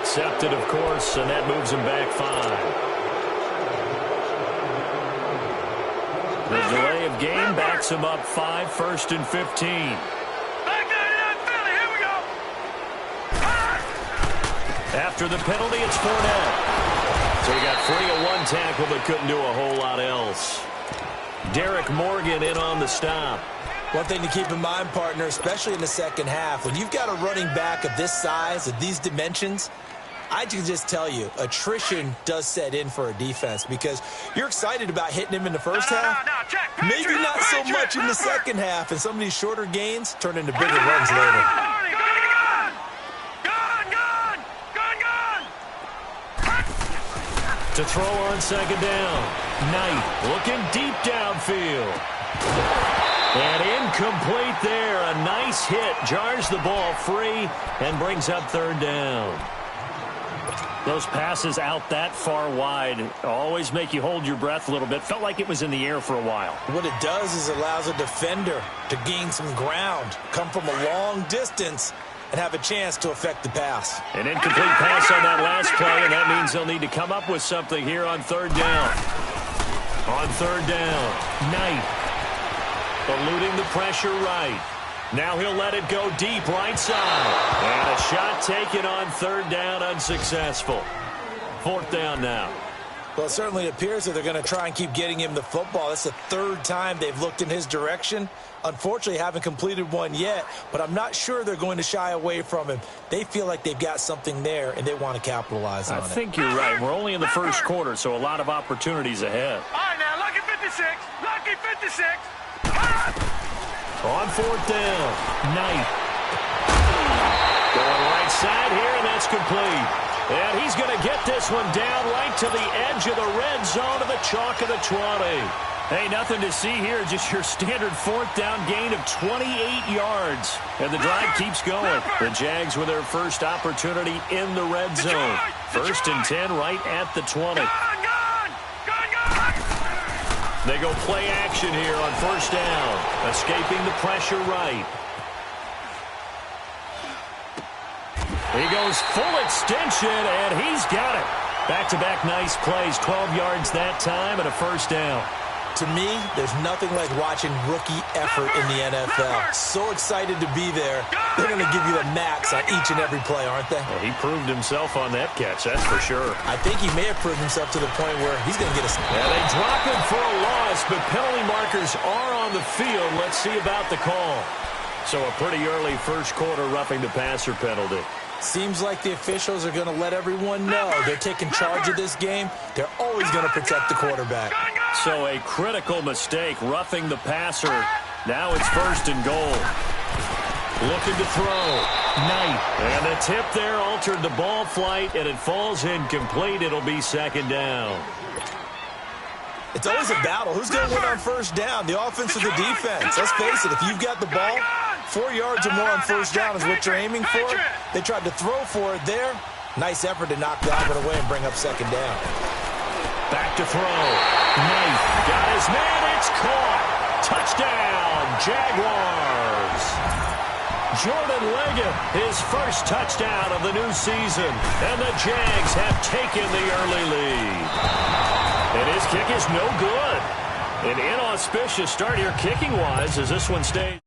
Accepted, of course, and that moves him back 5. The delay of game backs him up 5, 1st and 15. After the penalty, it's Fournette. So he got free of one tackle but couldn't do a whole lot else. Derek Morgan in on the stop. One thing to keep in mind, partner, especially in the second half, when you've got a running back of this size, of these dimensions, I can just tell you, attrition does set in for a defense because you're excited about hitting him in the first half. Maybe not so much in the second half, and some of these shorter gains turn into bigger runs later. To throw on second down. Knight looking deep downfield. And incomplete there. A nice hit. Jars the ball free and brings up 3rd down. Those passes out that far wide always make you hold your breath a little bit. Felt like it was in the air for a while. What it does is allows a defender to gain some ground, come from a long distance, and have a chance to affect the pass. An incomplete pass on that last play, and that means they'll need to come up with something here on 3rd down. On 3rd down, Knight eluding the pressure right. Now he'll let it go deep right side. And a shot taken on 3rd down, unsuccessful. 4th down now. Well, it certainly appears that they're going to try and keep getting him the football. That's the 3rd time they've looked in his direction. Unfortunately, haven't completed one yet, but I'm not sure they're going to shy away from him. They feel like they've got something there, and they want to capitalize on it. I think you're right. We're only in the first quarter, so a lot of opportunities ahead. All right, now, lucky 56. Lucky 56. On 4th down, Knight. Going right side here, and that's complete. And he's going to get this one down right to the edge of the red zone to the chalk of the 20. Hey, nothing to see here, just your standard 4th down gain of 28 yards. And the drive keeps going. The Jags with their first opportunity in the red zone. 1st and 10 right at the 20. They go play action here on 1st down. Escaping the pressure right. He goes full extension, and he's got it. Back-to-back nice plays, 12 yards that time, and a 1st down. To me, there's nothing like watching rookie effort in the NFL. So excited to be there. They're going to give you the max on each and every play, aren't they? Well, he proved himself on that catch, that's for sure. I think he may have proved himself to the point where he's going to get a... Yeah, they drop him for a loss, but penalty markers are on the field. Let's see about the call. So a pretty early first quarter roughing the passer penalty. Seems like the officials are going to let everyone know they're taking charge of this game. They're always going to protect the quarterback. So a critical mistake, roughing the passer. Now it's 1st and goal. Looking to throw. Knight. And the tip there altered the ball flight, and it falls incomplete. It'll be 2nd down. It's always a battle. Who's going to win on 1st down, the offense or the defense? Let's face it, if you've got the ball, 4 yards or more on 1st down is what you're aiming for. They tried to throw for it there. Nice effort to knock that one away and bring up 2nd down. Back to throw. Knight got his man. It's caught. Touchdown, Jaguars. Jordan Leggett, his first touchdown of the new season. And the Jags have taken the early lead. And his kick is no good. An inauspicious start here kicking-wise as this one stays.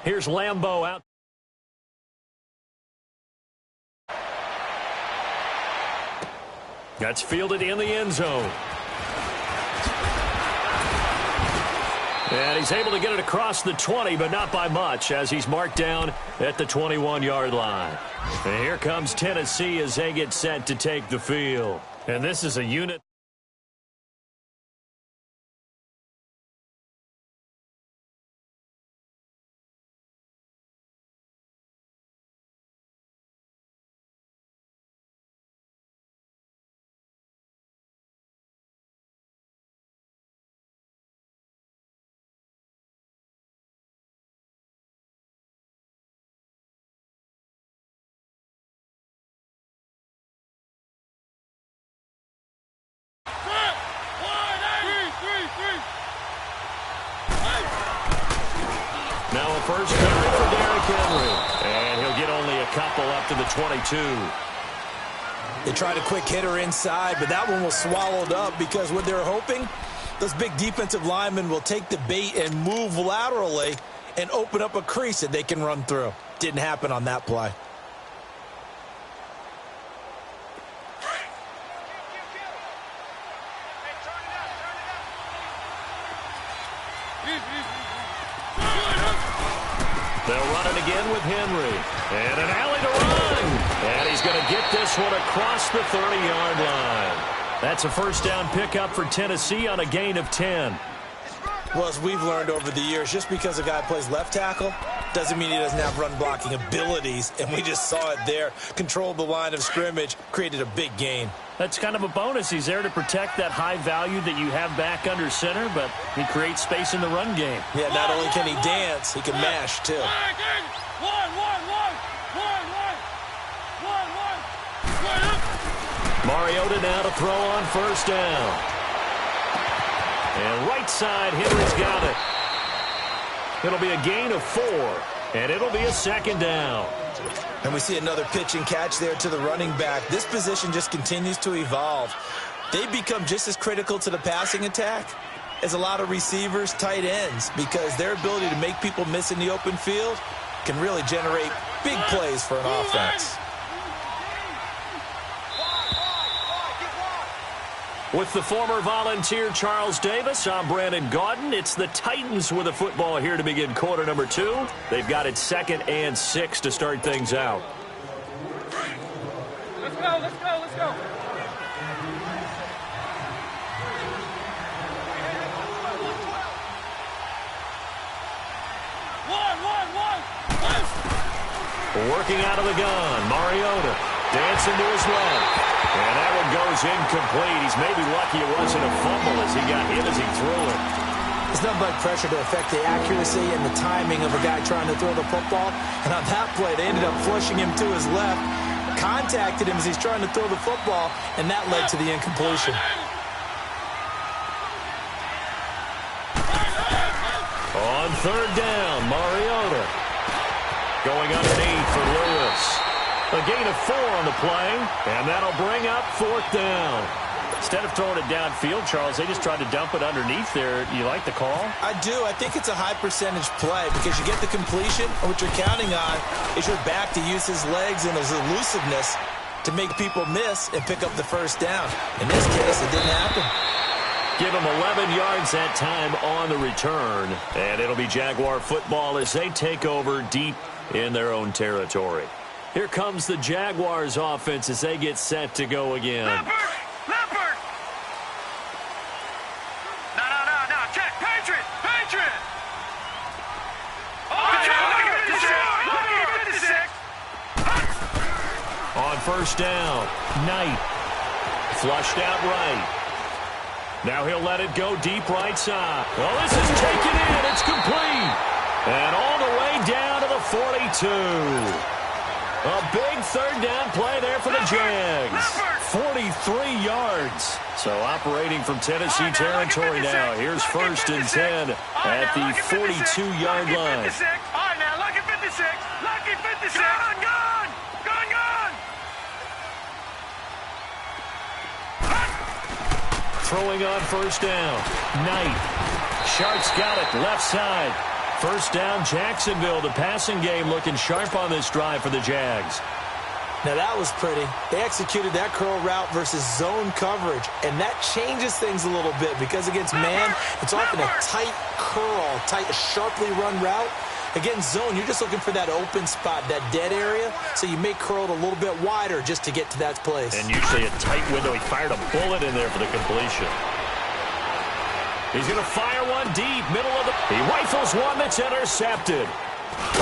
Here's Lambeau out. That's fielded in the end zone. And he's able to get it across the 20, but not by much, as he's marked down at the 21-yard line. And here comes Tennessee as they get set to take the field. And this is a unit. couple up to the 22. They tried a quick hitter inside, but that one was swallowed up because what they're hoping, those big defensive linemen will take the bait and move laterally and open up a crease that they can run through. Didn't happen on that play. They'll run it again with Henry. And an alley to run. And he's going to get this one across the 30-yard line. That's a first down pickup for Tennessee on a gain of 10. Well, as we've learned over the years, just because a guy plays left tackle doesn't mean he doesn't have run-blocking abilities. And we just saw it there. Controlled the line of scrimmage, created a big gain. That's kind of a bonus. He's there to protect that high value that you have back under center, but he creates space in the run game. Yeah, not only can he dance, he can mash, too. Mariota now to throw on first down. And right side, Henry's got it. It'll be a gain of 4, and it'll be a second down. And we see another pitch and catch there to the running back. This position just continues to evolve. They become just as critical to the passing attack as a lot of receivers, tight ends, because their ability to make people miss in the open field can really generate big plays for an offense. With the former Volunteer Charles Davis, I'm Brandon Gaudin. It's the Titans with the football here to begin quarter number 2. They've got it 2nd and 6 to start things out. Let's go, let's go, let's go. Working out of the gun, Mariota dancing to his left. And that one goes incomplete. He's maybe lucky it wasn't a fumble as he got hit as he threw it. It's nothing but pressure to affect the accuracy and the timing of a guy trying to throw the football. And on that play, they ended up flushing him to his left, contacted him as he's trying to throw the football, and that led to the incompletion. On third down, Mariota going underneath for Lewis. A gain of 4 on the play, and that'll bring up 4th down. Instead of throwing it downfield, Charles, they just tried to dump it underneath there. You like the call? I do. I think it's a high-percentage play because you get the completion, and what you're counting on is your back to use his legs and his elusiveness to make people miss and pick up the first down. In this case, it didn't happen. Give him 11 yards that time on the return, and it'll be Jaguar football as they take over deep in their own territory. Here comes the Jaguars offense as they get set to go again. Leopard! No. Check. Patriot! Oh, lucky 56! On first down, Knight. Flushed out right. Now he'll let it go deep right side. Well, this is taken in. It's complete. And all the way down to the 42. A big third down play there for the Jags. 43 yards. So operating from Tennessee territory now. Here's 1st and 10 at the 42-yard line. All right, now, lucky 56. Lucky 56. Gone. Throwing on first down. Knight. Sharp's got it left side. First down, Jacksonville. The passing game looking sharp on this drive for the Jags. Now, that was pretty. They executed that curl route versus zone coverage, and that changes things a little bit because against man, it's often a tight curl, sharply run route. Against zone, you're just looking for that open spot, that dead area, so you may curl it a little bit wider just to get to that place. And usually a tight window. He fired a bullet in there for the completion. He's going to fire one deep, middle of the... He rifles one that's intercepted.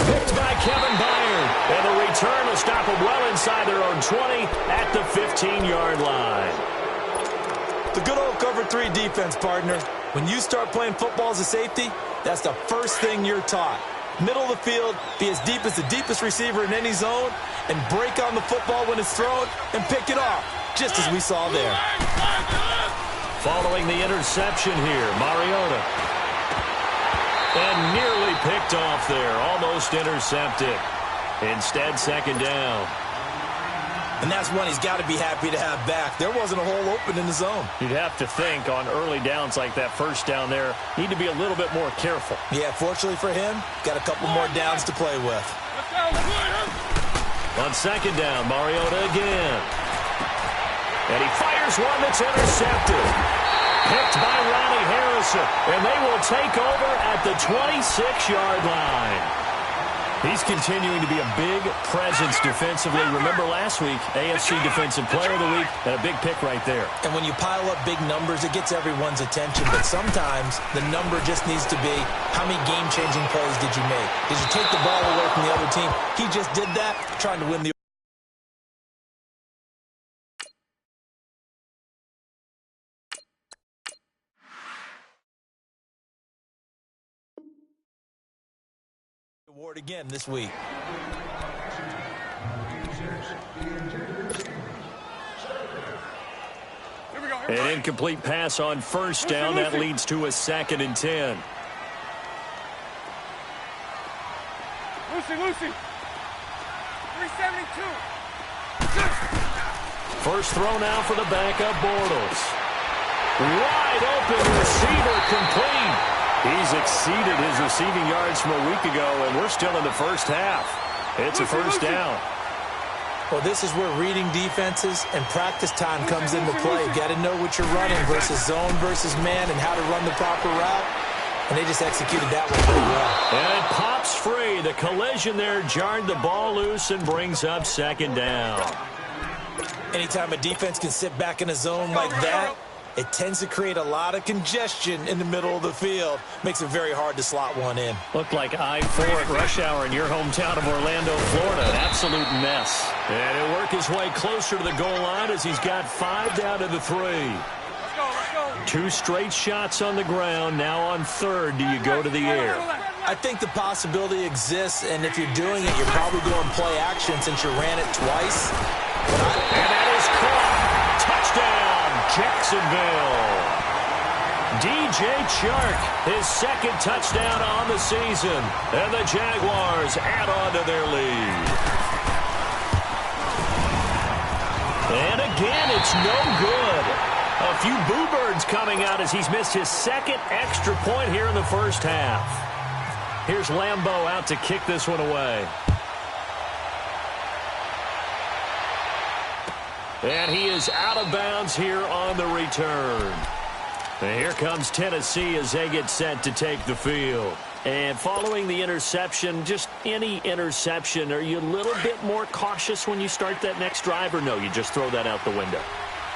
Picked by Kevin Byard. And the return will stop him well inside their own 20 at the 15-yard line. The good old cover 3 defense, partner. When you start playing football as a safety, that's the first thing you're taught. Middle of the field, be as deep as the deepest receiver in any zone, and break on the football when it's thrown and pick it off, just as we saw there. Following the interception here, Mariota. And nearly picked off there, almost intercepted. Instead, second down. And that's one he's got to be happy to have back. There wasn't a hole open in the zone. You'd have to think on early downs like that first down there, need to be a little bit more careful. Yeah, fortunately for him, got a couple more downs to play with. On second down, Mariota again. And he fires one that's intercepted. Picked by Ronnie Harrison. And they will take over at the 26-yard line. He's continuing to be a big presence defensively. Remember last week, AFC Defensive Player of the Week, and a big pick right there. And when you pile up big numbers, it gets everyone's attention. But sometimes the number just needs to be, how many game-changing plays did you make? Did you take the ball away from the other team? He just did that, trying to win the award again this week. An incomplete pass on first down. That leads to a 2nd and 10. Lucy. 372. First throw now for the backup Bortles. Wide open receiver complete. He's exceeded his receiving yards from a week ago, and we're still in the first half. It's a first down. Well, this is where reading defenses and practice time comes into play. You got to know what you're running versus zone versus man and how to run the proper route. And they just executed that one pretty well. And it pops free. The collision there jarred the ball loose and brings up second down. Anytime a defense can sit back in a zone like that, it tends to create a lot of congestion in the middle of the field. Makes it very hard to slot one in. Looked like I-4 at rush hour in your hometown of Orlando, Florida. An absolute mess. And he'll work his way closer to the goal line as he's got 5 down to the 3. Let's go. 2 straight shots on the ground. Now on third, do you go to the air? I think the possibility exists, and if you're doing it, you're probably going play action since you ran it twice. And that is caught. Touchdown, Jacksonville. DJ Chark, his 2nd touchdown on the season. And the Jaguars add on to their lead. And again, it's no good. A few boo birds coming out as he's missed his 2nd extra point here in the first half. Here's Lambeau out to kick this one away. And he is out of bounds here on the return. And here comes Tennessee as they get set to take the field. And following the interception, just any interception, are you a little bit more cautious when you start that next drive, or no, you just throw that out the window?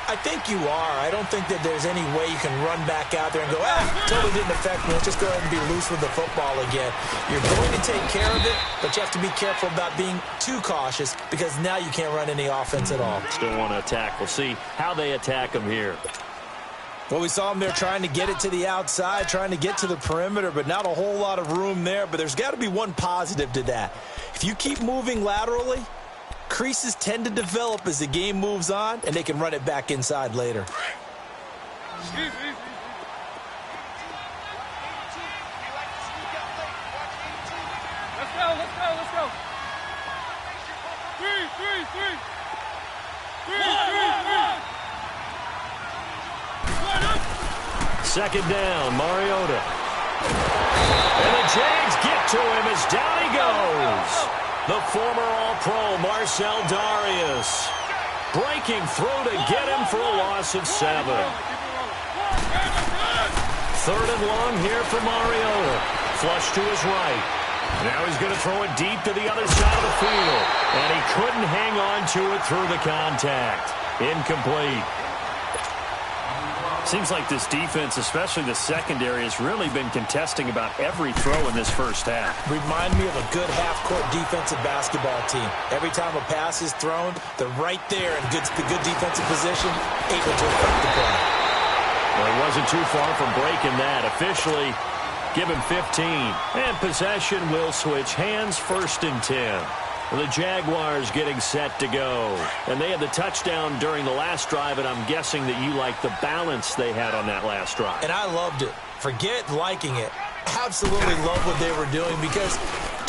I think you are. I don't think that there's any way you can run back out there and go, totally didn't affect me. Let's just go ahead and be loose with the football again. You're going to take care of it, but you have to be careful about being too cautious because now you can't run any offense at all. Still want to attack. We'll see how they attack them here. Well, we saw them there trying to get it to the outside, trying to get to the perimeter, but not a whole lot of room there. But there's got to be one positive to that. If you keep moving laterally, creases tend to develop as the game moves on, and they can run it back inside later. Let's go. Three. Second down, Mariota. And the Jags get to him as down he goes. The former All-Pro Marcel Darius breaking through to get him for a loss of 7. 3rd and long here for Mariota. Flush to his right. Now he's going to throw it deep to the other side of the field. And he couldn't hang on to it through the contact. Incomplete. Seems like this defense, especially the secondary, has really been contesting about every throw in this first half. Remind me of a good half-court defensive basketball team. Every time a pass is thrown, they're right there in good defensive position, able to affect the play. Well, he wasn't too far from breaking that. Officially, give him 15. And possession will switch hands, 1st and 10. The Jaguars getting set to go. And they had the touchdown during the last drive, and I'm guessing that you like the balance they had on that last drive. And I loved it. Forget liking it. Absolutely love what they were doing because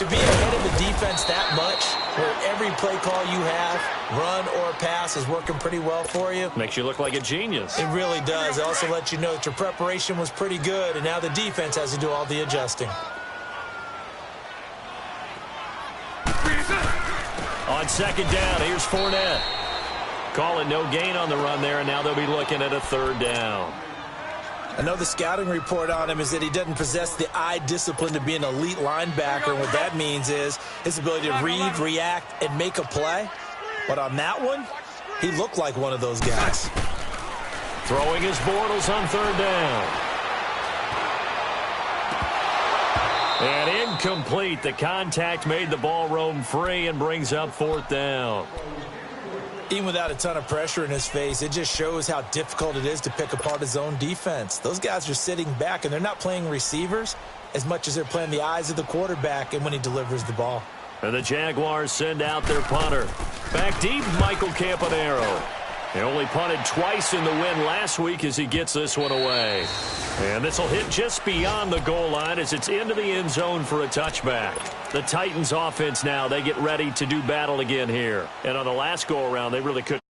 to be ahead of the defense that much where every play call you have, run or pass, is working pretty well for you. Makes you look like a genius. It really does. It also lets you know that your preparation was pretty good, and now the defense has to do all the adjusting. On second down, here's Fournette. Calling no gain on the run there, and now they'll be looking at a third down. I know the scouting report on him is that he doesn't possess the eye discipline to be an elite linebacker. And what that means is his ability to read, react, and make a play. But on that one, he looked like one of those guys. Throwing his Bortles on third down. And incomplete. The contact made the ball roam free and brings up fourth down. Even without a ton of pressure in his face, it just shows how difficult it is to pick apart his own defense. Those guys are sitting back, and they're not playing receivers as much as they're playing the eyes of the quarterback and when he delivers the ball. And the Jaguars send out their punter. Back deep, Michael Campanaro. He only punted twice in the win last week as he gets this one away. And this will hit just beyond the goal line as it's into the end zone for a touchback. The Titans offense now, they get ready to do battle again here. And on the last go-around, they really couldn't.